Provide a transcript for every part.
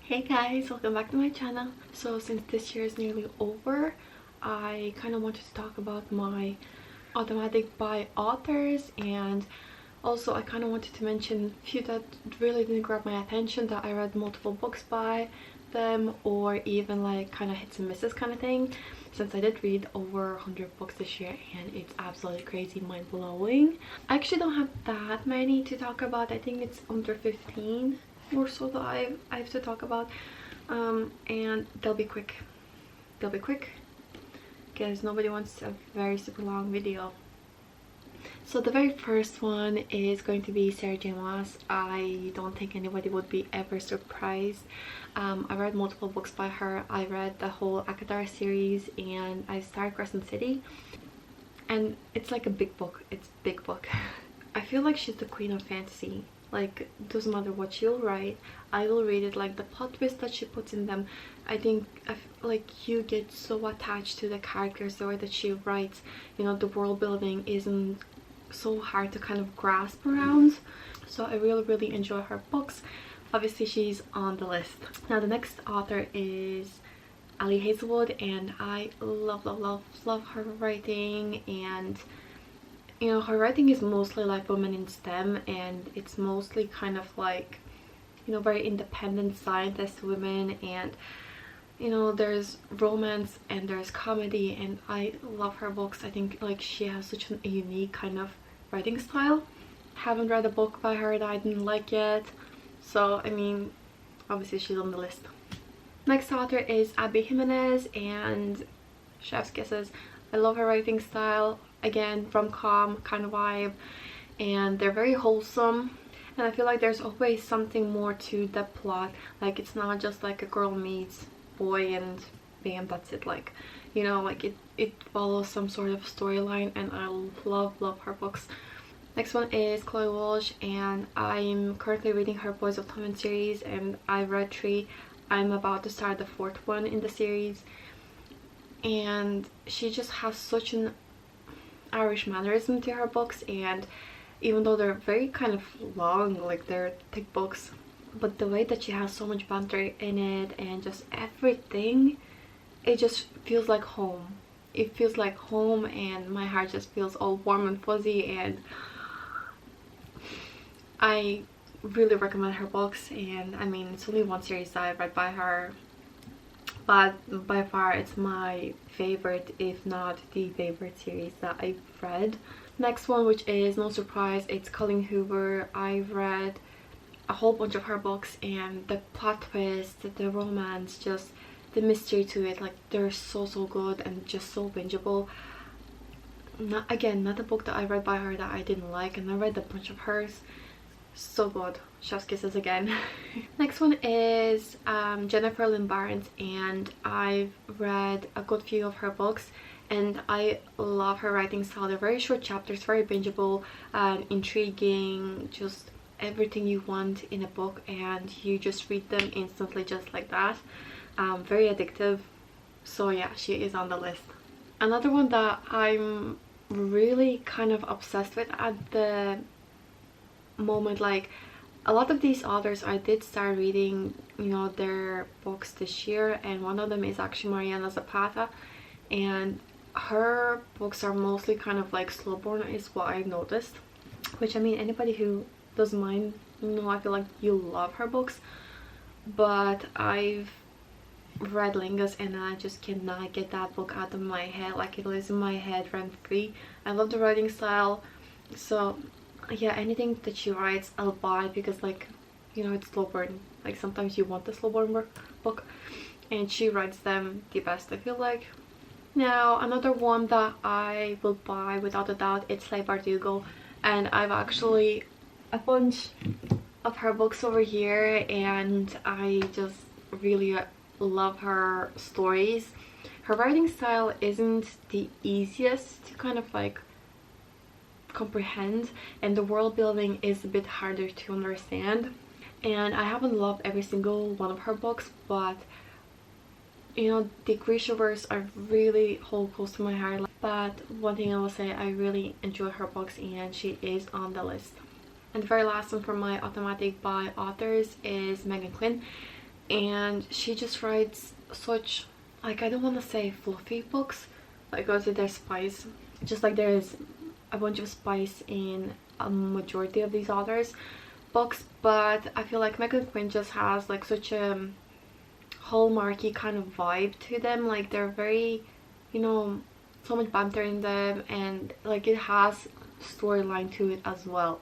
Hey guys, welcome back to my channel. So since this year is nearly over, I kind of wanted to talk about my automatic buy authors, and also I kind of wanted to mention a few that really didn't grab my attention, that I read multiple books by them, or even like kind of hits and misses kind of thing, since I did read over 100 books this year and it's absolutely crazy, mind-blowing. I actually don't have that many to talk about. I think it's under 15 or so that I have to talk about, and they'll be quick because nobody wants a very super long video. So the very first one is going to be Sarah J Maas. I don't think anybody would be ever surprised. I read multiple books by her. I read the whole Akatara series and I started Crescent City, and it's like a big book. It's a big book. I feel like she's the queen of fantasy. Like, doesn't matter what she'll write, I will read it. Like the plot twist that she puts in them, I think like you get so attached to the characters, the way that she writes. You know, the world building isn't so hard to kind of grasp around. So I really enjoy her books. Obviously she's on the list. Now the next author is Ali Hazelwood, and I love her writing. And you know, her writing is mostly like women in STEM, and it's mostly kind of like, you know, very independent scientist women, and you know, there's romance and there's comedy, and I love her books. I think like she has such a unique kind of writing style. Haven't read a book by her that I didn't like yet, so I mean, obviously she's on the list. Next author is Abby Jimenez, and chef's kisses. I love her writing style. Again, rom-com kind of vibe, and they're very wholesome, and I feel like there's always something more to the plot. Like, it's not just like a girl meets boy and bam, that's it. Like, you know, like it follows some sort of storyline, and I love her books. Next one is Chloe Walsh, and I'm currently reading her Boys of Tommen series, and I've read 3. I'm about to start the 4th one in the series, and she just has such an Irish mannerism to her books. And even though they're very kind of long, like they're thick books, but the way that she has so much banter in it and just everything, it just feels like home. It feels like home, and my heart just feels all warm and fuzzy, and I really recommend her books. And I mean, it's only one series that I've read by her, but by far it's my favorite, if not the favorite series that I've read. Next one, which is no surprise, it's Colleen Hoover. I've read a whole bunch of her books, and the plot twist, the romance, just the mystery to it, like they're so good and just so bingeable. Not a book that I read by her that I didn't like, and I read a bunch of hers. So good. Chef's kisses again. Next one is Jennifer Lynn Barnes, and I've read a good few of her books, and I love her writing style. They're very short chapters, very bingeable and intriguing, just everything you want in a book, and you just read them instantly just like that. Very addictive. So yeah, she is on the list. Another one that I'm really kind of obsessed with at the moment, like a lot of these authors I did start reading, you know, their books this year, and one of them is actually Mariana Zapata, and her books are mostly kind of like slow burn, is what I've noticed, which I mean, anybody who doesn't mind, you know, I feel like you love her books. But I've read Lingus, and I just cannot get that book out of my head. Like, it lives in my head rent free. I love the writing style, so yeah, anything that she writes I'll buy, because like, you know, it's slow burn. Like, sometimes you want the slow burn book, and she writes them the best, I feel like. Now another one that I will buy without a doubt, it's Leigh Bardugo, and I've actually a bunch of her books over here, and I just really love her stories. Her writing style isn't the easiest to kind of like comprehend, and the world building is a bit harder to understand, and I haven't loved every single one of her books, but you know, the Grisha verse are really hold close to my heart. But one thing I will say, I really enjoy her books, and she is on the list. And the very last one from my automatic buy authors is Megan Quinn. and she just writes such, like, I don't want to say fluffy books, like also there's spice, just like there is a bunch of spice in a majority of these authors books, but I feel like Megan Quinn just has like such a hallmarky kind of vibe to them. Like they're very, you know, so much banter in them, and like it has storyline to it as well.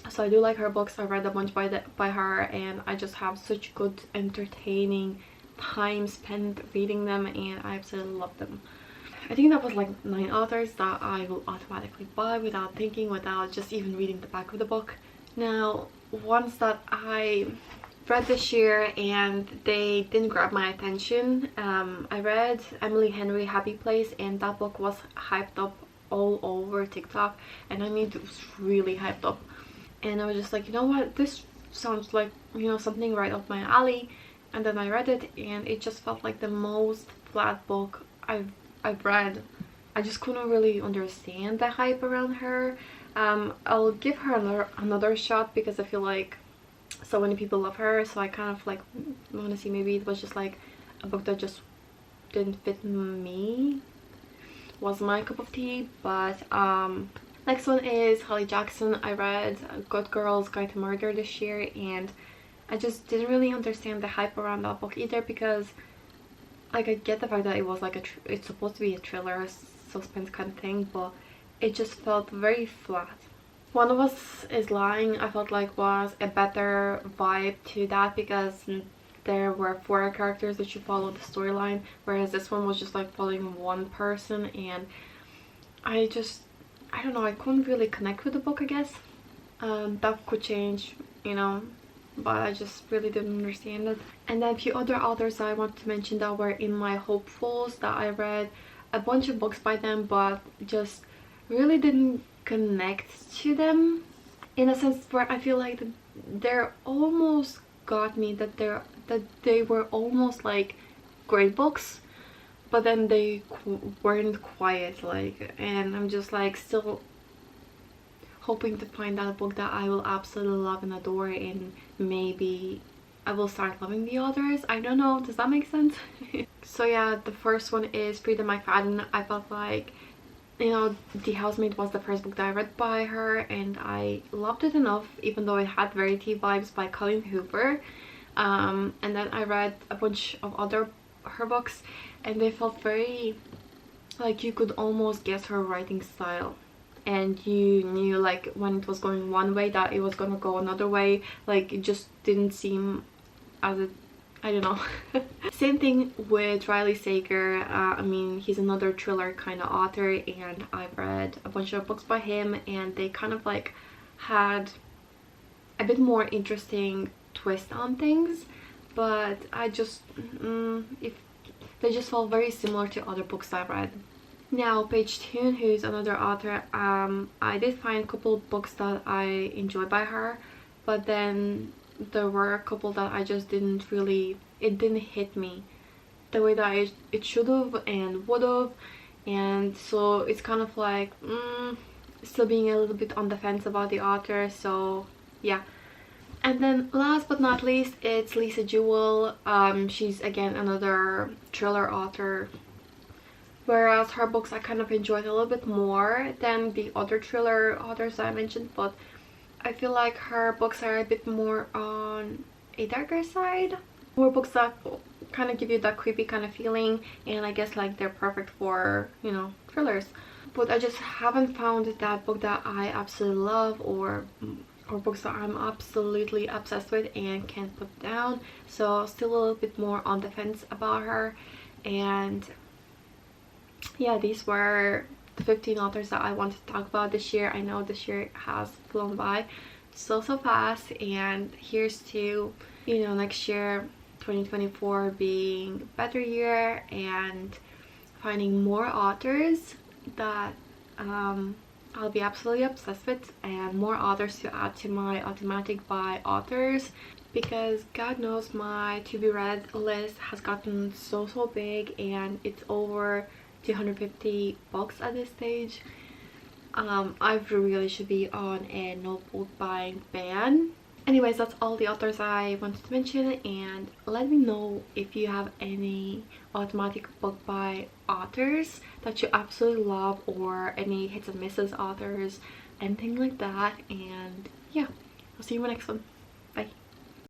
So I do like her books. I read a bunch by her, and I just have such good entertaining time spent reading them, and I absolutely love them. I think that was like 9 authors that I will automatically buy without thinking, without just even reading the back of the book. Now, ones that I read this year and they didn't grab my attention, I read Emily Henry Happy Place, and that book was hyped up all over TikTok, and I mean it was really hyped up, and I was just like, you know what, this sounds like, you know, something right up my alley. And then I read it, and it just felt like the most flat book I've read. I just couldn't really understand the hype around her. I'll give her another shot because I feel like so many people love her, so I kind of like want to see, maybe it was just like a book that just didn't fit me, was my cup of tea. But next one is Holly Jackson. I read Good Girl's Guide to Murder this year, and I just didn't really understand the hype around that book either, because like I get the fact that it was like it's supposed to be a thriller suspense kind of thing, but it just felt very flat. One of Us is Lying, I felt like was a better vibe to that, because there were 4 characters that you follow the storyline, whereas this one was just like following one person, and I don't know, I couldn't really connect with the book, I guess. That could change, you know, but I just really didn't understand it. And then a few other authors I want to mention that were in my hopefuls, that I read a bunch of books by them but just really didn't connect to them, in a sense where I feel like they're almost got me, that they were almost like great books, but then they weren't quiet, like, and I'm just like still hoping to find that book that I will absolutely love and adore, and maybe I will start loving the others. I don't know, does that make sense? So yeah, the first one is Freedom McFadden. I felt like, you know, The Housemaid was the first book that I read by her, and I loved it enough, even though it had very tea vibes by Colleen Hoover. And then I read a bunch of other her books, and they felt very like you could almost guess her writing style, and you knew like when it was going one way that it was gonna go another way. Like it just didn't seem as it, I don't know. Same thing with Riley Sager. I mean, he's another thriller kind of author, and I've read a bunch of books by him, and they kind of like had a bit more interesting twist on things, but I just if they just felt very similar to other books I've read. Now, Paige Toon, who's another author, I did find a couple of books that I enjoyed by her, but then there were a couple that I just didn't really, it didn't hit me the way that it should have and would have, and so it's kind of like still being a little bit on the fence about the author. So yeah. And then last but not least, it's Lisa Jewell. She's again another thriller author, whereas her books I kind of enjoyed a little bit more than the other thriller authors I mentioned, but I feel like her books are a bit more on a darker side, more books that kind of give you that creepy kind of feeling, and I guess like they're perfect for, you know, thrillers. But I just haven't found that book that I absolutely love, or books that I'm absolutely obsessed with and can't put down. So still a little bit more on the fence about her. And yeah, these were the 15 authors that I wanted to talk about this year. I know this year has flown by so fast, and here's to, you know, next year 2024 being a better year and finding more authors that I'll be absolutely obsessed with, and more authors to add to my automatic buy authors, because God knows my to be read list has gotten so big, and it's over 250 books at this stage. I really should be on a no book buying ban. Anyways, that's all the authors I wanted to mention, and let me know if you have any automatic book buy authors that you absolutely love, or any hits and misses authors, anything like that. And yeah, I'll see you in my next one.